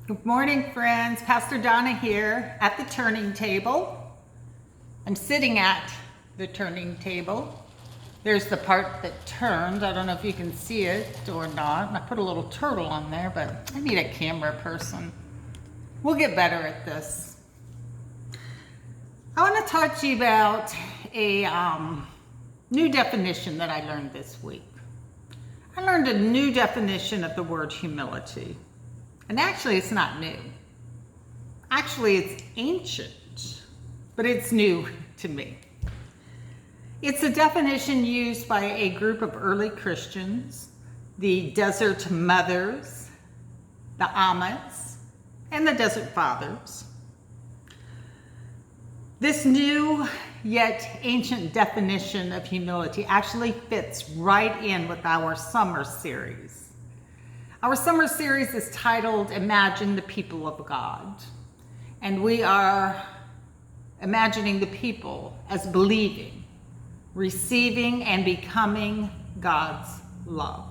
Good morning, friends. Pastor Donna here at the turning table. I'm sitting at the turning table. There's the part that turns. I don't know if you can see it or not. I put a little turtle on there, but I need a camera person. We'll get better at this. I want to talk to you about a new definition that I learned this week. I learned a new definition of the word humility. And actually, it's not new. Actually, it's ancient, but it's new to me. It's a definition used by a group of early Christians, the Desert Mothers, the Amites, and the Desert Fathers. This new yet ancient definition of humility actually fits right in with our summer series. Our summer series is titled Imagine the People of God. And we are imagining the people as believing, receiving, and becoming God's love.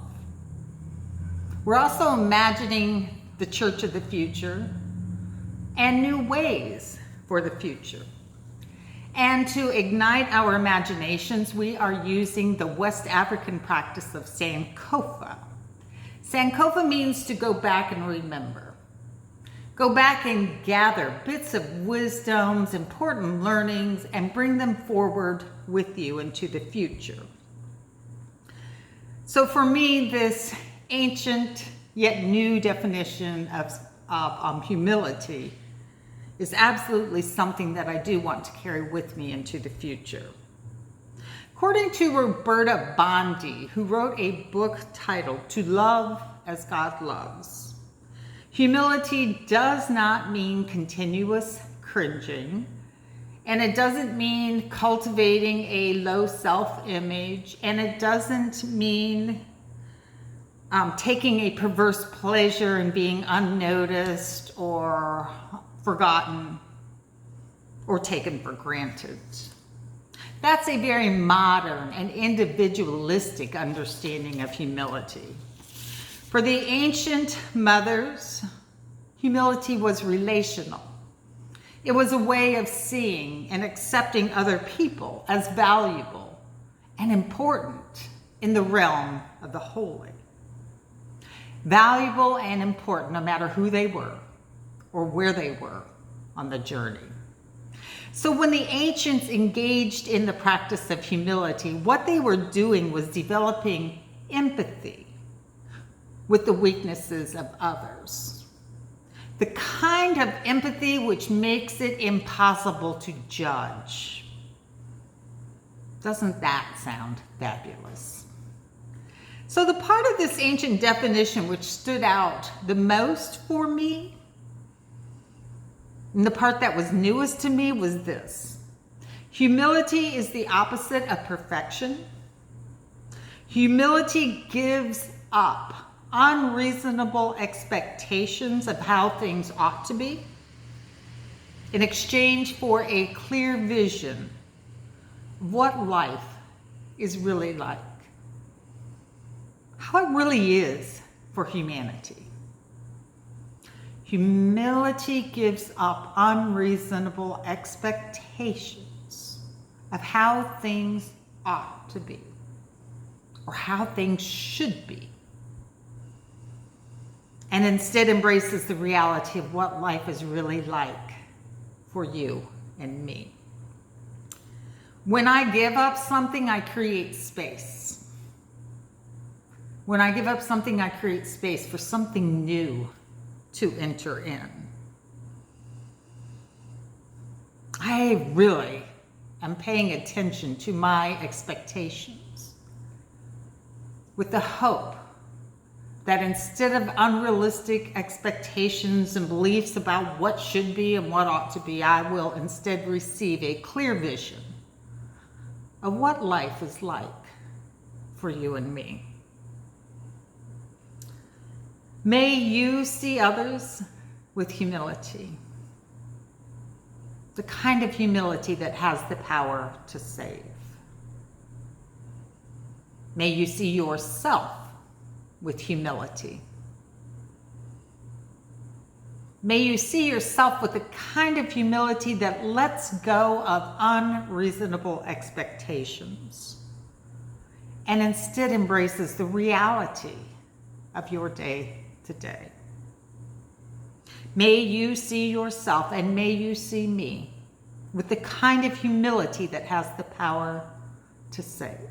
We're also imagining the church of the future and new ways for the future. And to ignite our imaginations, we are using the West African practice of Sankofa. Sankofa means to go back and remember. Go back and gather bits of wisdoms, important learnings, and bring them forward with you into the future. So for me, this ancient yet new definition of humility is absolutely something that I do want to carry with me into the future. According to Roberta Bondi, who wrote a book titled To Love as God Loves, humility does not mean continuous cringing, and it doesn't mean cultivating a low self-image, and it doesn't mean taking a perverse pleasure in being unnoticed or forgotten or taken for granted. That's a very modern and individualistic understanding of humility. For the ancient mothers, humility was relational. It was a way of seeing and accepting other people as valuable and important in the realm of the holy. Valuable and important no matter who they were or where they were on the journey. So when the ancients engaged in the practice of humility, what they were doing was developing empathy with the weaknesses of others. The kind of empathy which makes it impossible to judge. Doesn't that sound fabulous? So the part of this ancient definition which stood out the most for me, and the part that was newest to me, was this. Humility is the opposite of perfection. Humility gives up unreasonable expectations of how things ought to be in exchange for a clear vision of what life is really like, how it really is for humanity. Humility gives up unreasonable expectations of how things ought to be or how things should be, and instead embraces the reality of what life is really like for you and me. When I give up something, I create space. When I give up something, I create space for something new to enter in. I really am paying attention to my expectations with the hope that instead of unrealistic expectations and beliefs about what should be and what ought to be, I will instead receive a clear vision of what life is like for you and me. May you see others with humility, the kind of humility that has the power to save. May you see yourself with humility. May you see yourself with the kind of humility that lets go of unreasonable expectations and instead embraces the reality of your day to day. May you see yourself and may you see me with the kind of humility that has the power to save.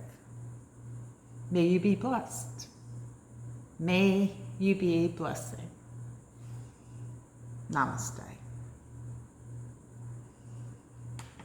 May you be blessed. May you be a blessing. Namaste.